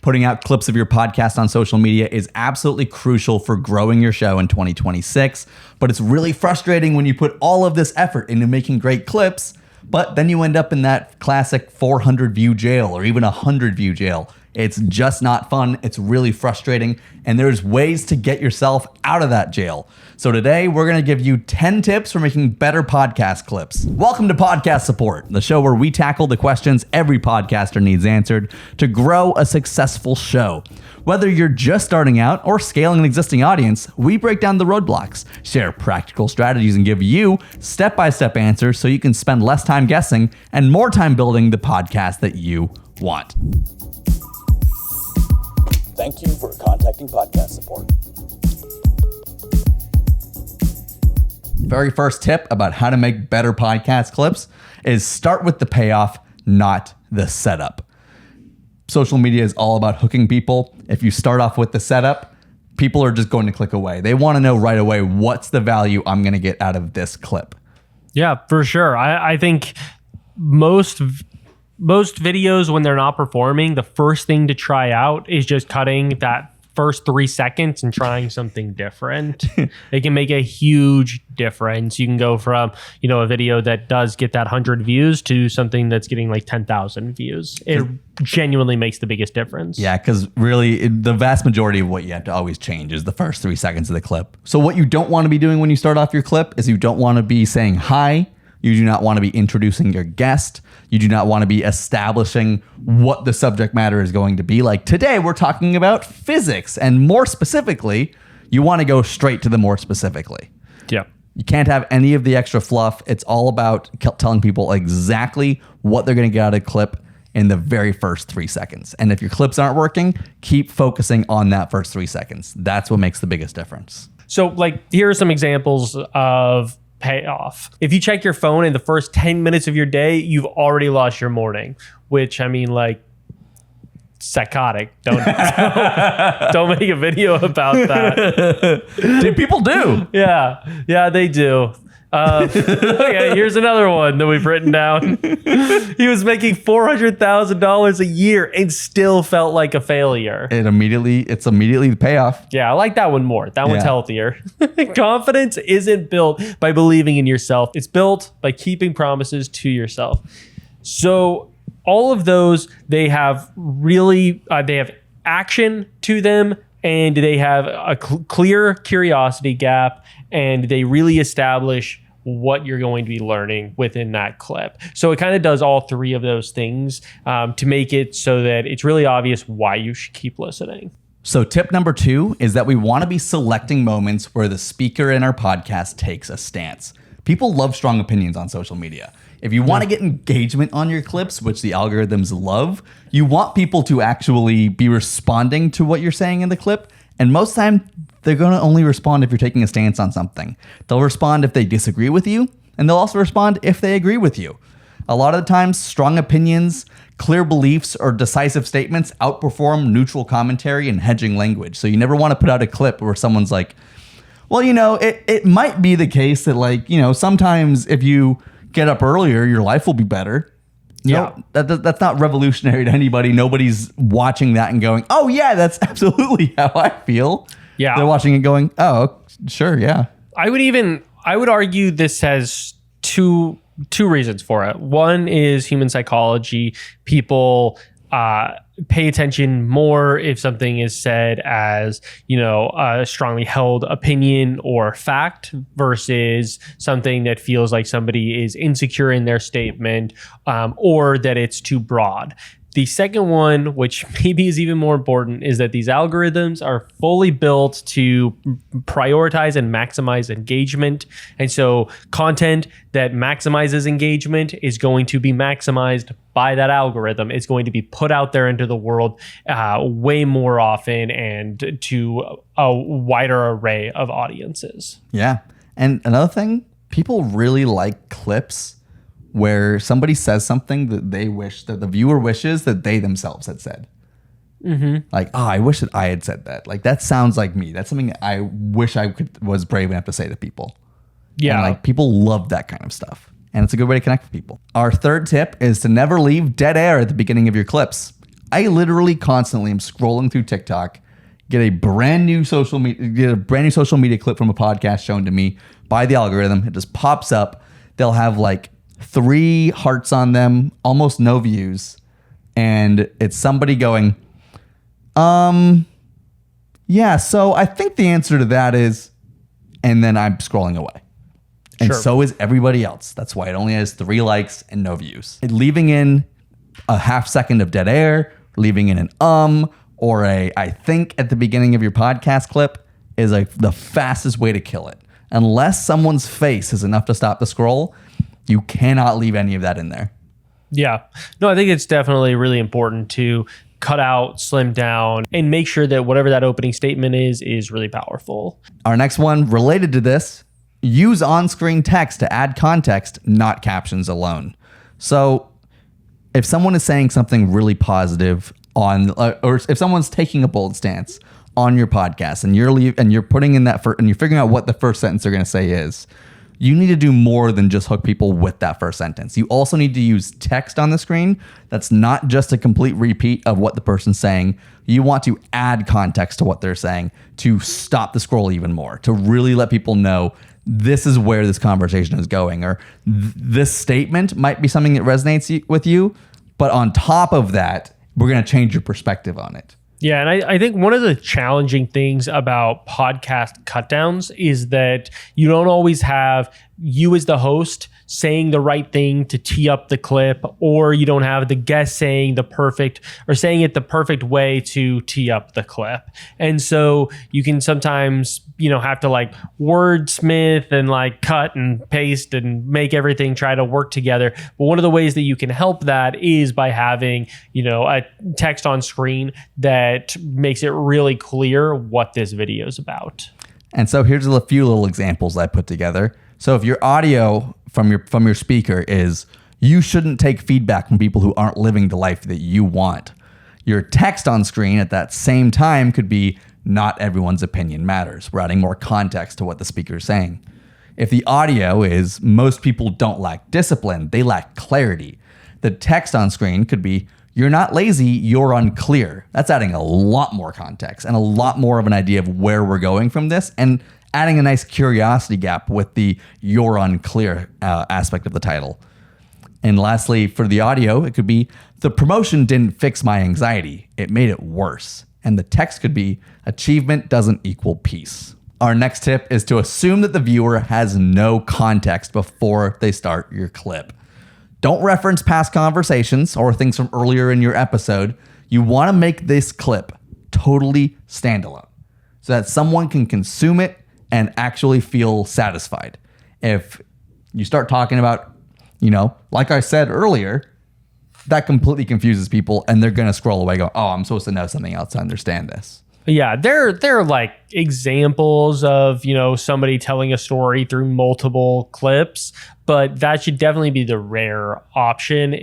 Putting out clips of your podcast on social media is absolutely crucial for growing your show in 2026, but it's really frustrating when you put all of this effort into making great clips, but then you end up in that classic 400 view jail or even 100 view jail. It's just not fun. It's really frustrating, and there's ways to get yourself out of that jail. So today we're going to give you 10 tips for making better podcast clips. Welcome to Podcast Support, the show where we tackle the questions every podcaster needs answered to grow a successful show. Whether you're just starting out or scaling an existing audience, we break down the roadblocks, share practical strategies, and give you step-by-step answers so you can spend less time guessing and more time building the podcast that you want. Thank you for contacting Podcast Support. Very first tip about how to make better podcast clips is start with the payoff, not the setup. Social media is all about hooking people. If you start off with the setup, people are just going to click away. They want to know right away, what's the value I'm going to get out of this clip? Yeah, for sure. I think most videos, when they're not performing, the first thing to try out is just cutting that first 3 seconds and trying something different. It can make a huge difference. You can go from, a video that does get that 100 views to something that's getting like 10,000 views. It genuinely makes the biggest difference. Yeah, because really the vast majority of what you have to always change is the first 3 seconds of the clip. So what you don't want to be doing when you start off your clip is you don't want to be saying hi. You do not want to be introducing your guest. You do not want to be establishing what the subject matter is going to be. Like today, we're talking about physics. And more specifically, you want to go straight to the more specifically. Yeah. You can't have any of the extra fluff. It's all about telling people exactly what they're going to get out of a clip in the very first 3 seconds. And if your clips aren't working, keep focusing on that first 3 seconds. That's what makes the biggest difference. So here are some examples of Payoff. If you check your phone in the first 10 minutes of your day, you've already lost your morning, which psychotic. Don't make a video about that. Dude, people do. Yeah, they do. Okay, here's another one that we've written down. He was making $400,000 a year and still felt like a failure. It's immediately the payoff. Yeah, I like that one more. That one's healthier. Confidence isn't built by believing in yourself. It's built by keeping promises to yourself. So all of those, they have action to them, and they have a clear curiosity gap, and they really establish what you're going to be learning within that clip. So it kind of does all three of those things to make it so that it's really obvious why you should keep listening. So tip number 2 is that we want to be selecting moments where the speaker in our podcast takes a stance. People love strong opinions on social media. If you want to get engagement on your clips, which the algorithms love, you want people to actually be responding to what you're saying in the clip. And most of the time, they're going to only respond if you're taking a stance on something. They'll respond if they disagree with you, and they'll also respond if they agree with you. A lot of the times, strong opinions, clear beliefs, or decisive statements outperform neutral commentary and hedging language. So you never want to put out a clip where someone's like, well, it might be the case that sometimes if you get up earlier, your life will be better. Yeah. No, that's not revolutionary to anybody. Nobody's watching that and going, oh yeah, that's absolutely how I feel. Yeah. They're watching it going, oh, sure, yeah. I would argue this has two reasons for it. One is human psychology. People pay attention more if something is said as, a strongly held opinion or fact versus something that feels like somebody is insecure in their statement or that it's too broad. The second one, which maybe is even more important, is that these algorithms are fully built to prioritize and maximize engagement. And so content that maximizes engagement is going to be maximized by that algorithm. It's going to be put out there into the world way more often and to a wider array of audiences. Yeah. And another thing, people really like clips where somebody says something that they wish, that the viewer wishes that they themselves had said. Mm-hmm. Like, oh, I wish that I had said that. Like, that sounds like me. That's something that I wish was brave enough to say to people. Yeah. And people love that kind of stuff. And it's a good way to connect with people. Our third tip is to never leave dead air at the beginning of your clips. I literally constantly am scrolling through TikTok, get a brand new social media clip from a podcast shown to me by the algorithm. It just pops up. They'll have like 3 hearts on them, almost no views. And it's somebody going, yeah, so I think the answer to that is, and then I'm scrolling away. And so is everybody else. That's why it only has 3 likes and no views. Leaving in a half second of dead air, leaving in an or a I think at the beginning of your podcast clip is the fastest way to kill it. Unless someone's face is enough to stop the scroll, you cannot leave any of that in there. Yeah. No, I think it's definitely really important to cut out, slim down, and make sure that whatever that opening statement is really powerful. Our next one related to this, use on-screen text to add context, not captions alone. So if someone is saying something really positive or if someone's taking a bold stance on your podcast and you're putting in that and you're figuring out what the first sentence they're going to say is, you need to do more than just hook people with that first sentence. You also need to use text on the screen that's not just a complete repeat of what the person's saying. You want to add context to what they're saying to stop the scroll even more, to really let people know this is where this conversation is going, or this statement might be something that resonates with you, but on top of that, we're going to change your perspective on it. Yeah, and I think one of the challenging things about podcast cutdowns is that you don't always have you as the host saying the right thing to tee up the clip, or you don't have the guest saying the perfect way to tee up the clip. And so you can sometimes, have to like wordsmith and like cut and paste and make everything try to work together. But one of the ways that you can help that is by having, a text on screen that makes it really clear what this video is about. And so here's a few little examples I put together. So if your audio from your speaker is, you shouldn't take feedback from people who aren't living the life that you want, your text on screen at that same time could be, not everyone's opinion matters. We're adding more context to what the speaker is saying. If the audio is, most people don't lack discipline, they lack clarity, the text on screen could be, you're not lazy, you're unclear. That's adding a lot more context and a lot more of an idea of where we're going from this, and adding a nice curiosity gap with the you're unclear aspect of the title. And lastly, for the audio, it could be, the promotion didn't fix my anxiety, it made it worse. And the text could be, achievement doesn't equal peace. Our next tip is to assume that the viewer has no context before they start your clip. Don't reference past conversations or things from earlier in your episode. You want to make this clip totally standalone so that someone can consume it and actually feel satisfied. If you start talking about, like I said earlier, that completely confuses people and they're going to scroll away going, oh, I'm supposed to know something else to understand this. Yeah, there are like examples of, somebody telling a story through multiple clips, but that should definitely be the rare option.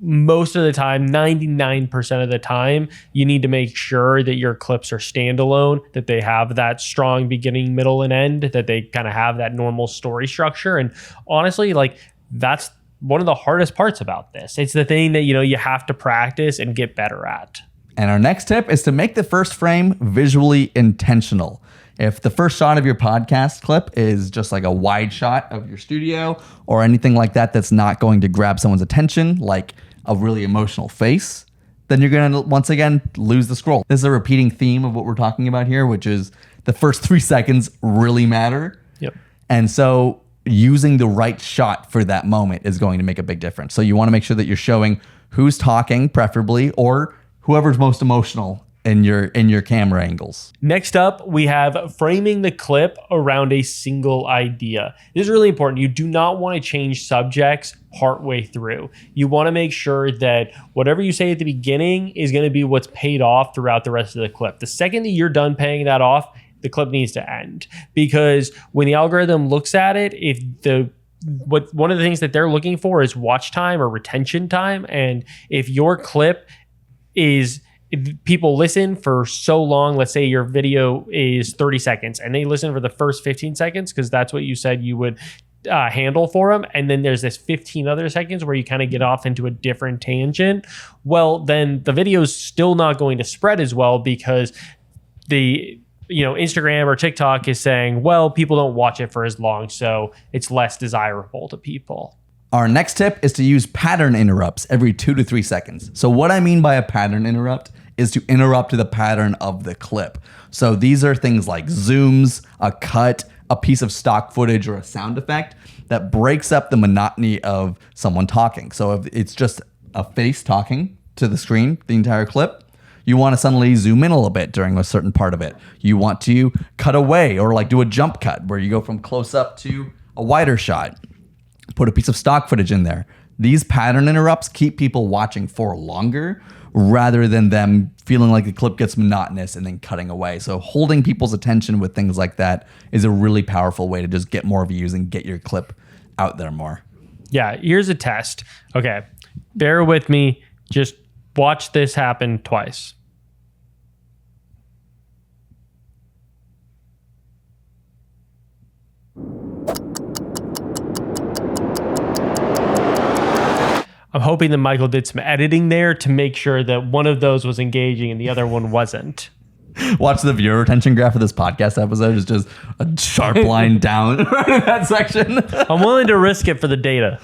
Most of the time, 99% of the time, you need to make sure that your clips are standalone, that they have that strong beginning, middle, and end, that they kind of have that normal story structure. And honestly, like that's one of the hardest parts about this. It's the thing that, you have to practice and get better at. And our next tip is to make the first frame visually intentional. If the first shot of your podcast clip is just like a wide shot of your studio or anything like that that's not going to grab someone's attention, like a really emotional face, then you're going to, once again, lose the scroll. This is a repeating theme of what we're talking about here, which is the first 3 seconds really matter. Yep. And so using the right shot for that moment is going to make a big difference. So you want to make sure that you're showing who's talking, preferably, or whoever's most emotional in your camera angles. Next up, we have framing the clip around a single idea. This is really important. You do not want to change subjects partway through. You want to make sure that whatever you say at the beginning is going to be what's paid off throughout the rest of the clip. The second that you're done paying that off, the clip needs to end, because when the algorithm looks at it, one of the things that they're looking for is watch time or retention time. And if your clip is, if people listen for so long, let's say your video is 30 seconds and they listen for the first 15 seconds, because that's what you said you would handle for them, and then there's this 15 other seconds where you kind of get off into a different tangent, well, then the video is still not going to spread as well because the Instagram or TikTok is saying, well, people don't watch it for as long, so it's less desirable to people. Our next tip is to use pattern interrupts every 2 to 3 seconds. So what I mean by a pattern interrupt is to interrupt the pattern of the clip. So these are things like zooms, a cut, a piece of stock footage, or a sound effect that breaks up the monotony of someone talking. So if it's just a face talking to the screen, the entire clip, you want to suddenly zoom in a little bit during a certain part of it. You want to cut away or like do a jump cut where you go from close up to a wider shot. Put a piece of stock footage in there. These pattern interrupts keep people watching for longer rather than them feeling like the clip gets monotonous and then cutting away. So holding people's attention with things like that is a really powerful way to just get more views and get your clip out there more. Yeah, here's a test. Okay, bear with me. Just watch this happen twice. I'm hoping that Michael did some editing there to make sure that one of those was engaging and the other one wasn't. Watch the viewer retention graph of this podcast episode is just a sharp line down right in that section. I'm willing to risk it for the data.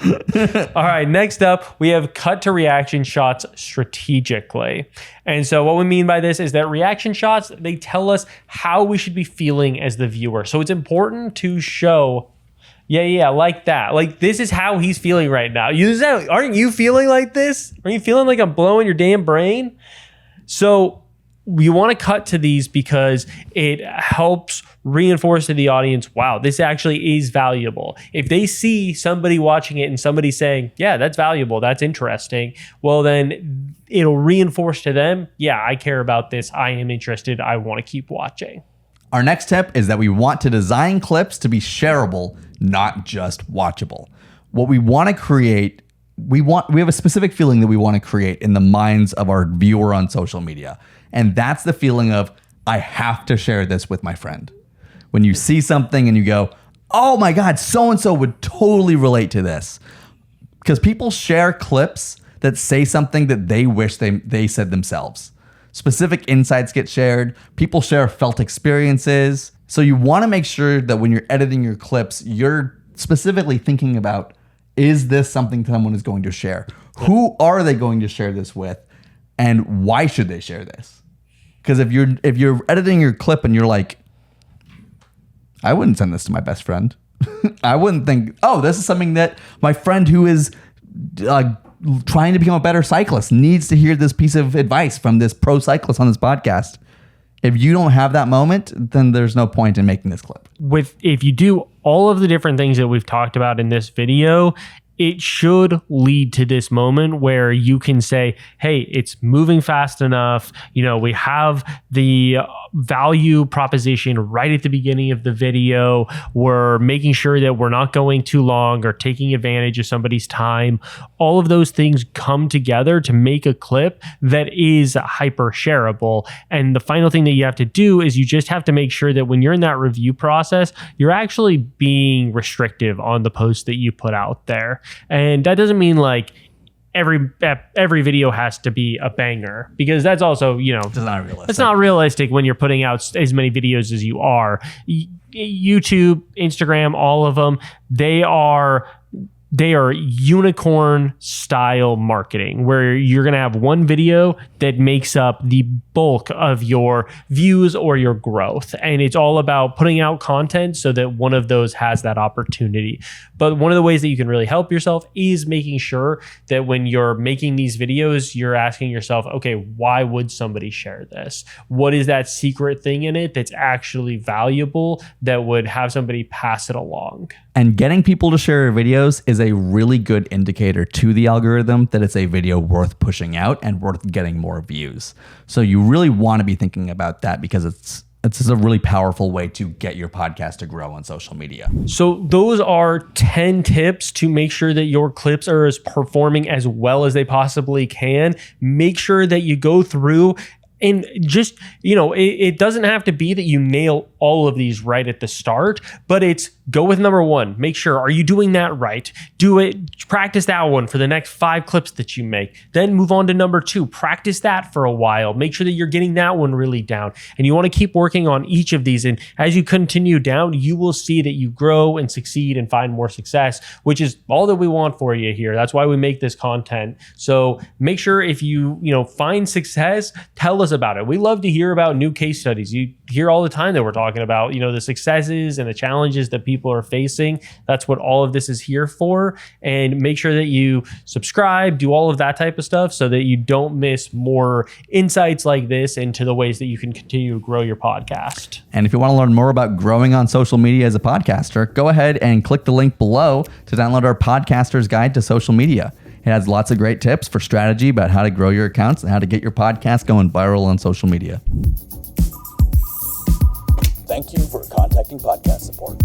All right, next up, we have cut to reaction shots strategically. And so what we mean by this is that reaction shots, they tell us how we should be feeling as the viewer. So it's important to show, yeah, like that. Like, this is how he's feeling right now. Aren't you feeling like this? Are you feeling like I'm blowing your damn brain? So we want to cut to these because it helps reinforce to the audience, wow, this actually is valuable. If they see somebody watching it and somebody saying, yeah, that's valuable, that's interesting, well, then it'll reinforce to them, yeah, I care about this, I am interested, I want to keep watching. Our next tip is that we want to design clips to be shareable, not just watchable. What we want to create, we have a specific feeling that we want to create in the minds of our viewer on social media. And that's the feeling of, I have to share this with my friend. When you see something and you go, oh my God, so-and-so would totally relate to this. Because people share clips that say something that they wish they said themselves. Specific insights get shared. People share felt experiences. So you want to make sure that when you're editing your clips, you're specifically thinking about, is this something someone is going to share? Who are they going to share this with? And why should they share this? Because if you're editing your clip and you're like, I wouldn't send this to my best friend. I wouldn't think, oh, this is something that my friend who is trying to become a better cyclist needs to hear this piece of advice from this pro cyclist on this podcast. If you don't have that moment, then there's no point in making this clip. If you do all of the different things that we've talked about in this video, it should lead to this moment where you can say, hey, it's moving fast enough. We have the value proposition right at the beginning of the video. We're making sure that we're not going too long or taking advantage of somebody's time. All of those things come together to make a clip that is hyper shareable. And the final thing that you have to do is you just have to make sure that when you're in that review process, you're actually being restrictive on the post that you put out there. And that doesn't mean like every video has to be a banger, because that's also, it's not realistic. It's not realistic when you're putting out as many videos as you are. YouTube, Instagram, all of them, they are unicorn style marketing where you're going to have one video that makes up the bulk of your views or your growth. And it's all about putting out content so that one of those has that opportunity. But one of the ways that you can really help yourself is making sure that when you're making these videos, you're asking yourself, okay, why would somebody share this? What is that secret thing in it that's actually valuable that would have somebody pass it along? And getting people to share your videos is a really good indicator to the algorithm that it's a video worth pushing out and worth getting more views. So you really want to be thinking about that, because it's just a really powerful way to get your podcast to grow on social media. So those are 10 tips to make sure that your clips are performing as well as they possibly can. Make sure that you go through And just, it doesn't have to be that you nail all of these right at the start, but it's go with number one. Make sure, are you doing that right? Do it, practice that one for the next 5 clips that you make. Then move on to number 2. Practice that for a while. Make sure that you're getting that one really down. And you want to keep working on each of these. And as you continue down, you will see that you grow and succeed and find more success, which is all that we want for you here. That's why we make this content. So make sure if you find success, tell us about it. We love to hear about new case studies. You hear all the time that we're talking about, the successes and the challenges that people are facing. That's what all of this is here for. And make sure that you subscribe, do all of that type of stuff so that you don't miss more insights like this into the ways that you can continue to grow your podcast. And if you want to learn more about growing on social media as a podcaster, go ahead and click the link below to download our Podcaster's Guide to Social Media. It has lots of great tips for strategy about how to grow your accounts and how to get your podcast going viral on social media. Thank you for contacting podcast support.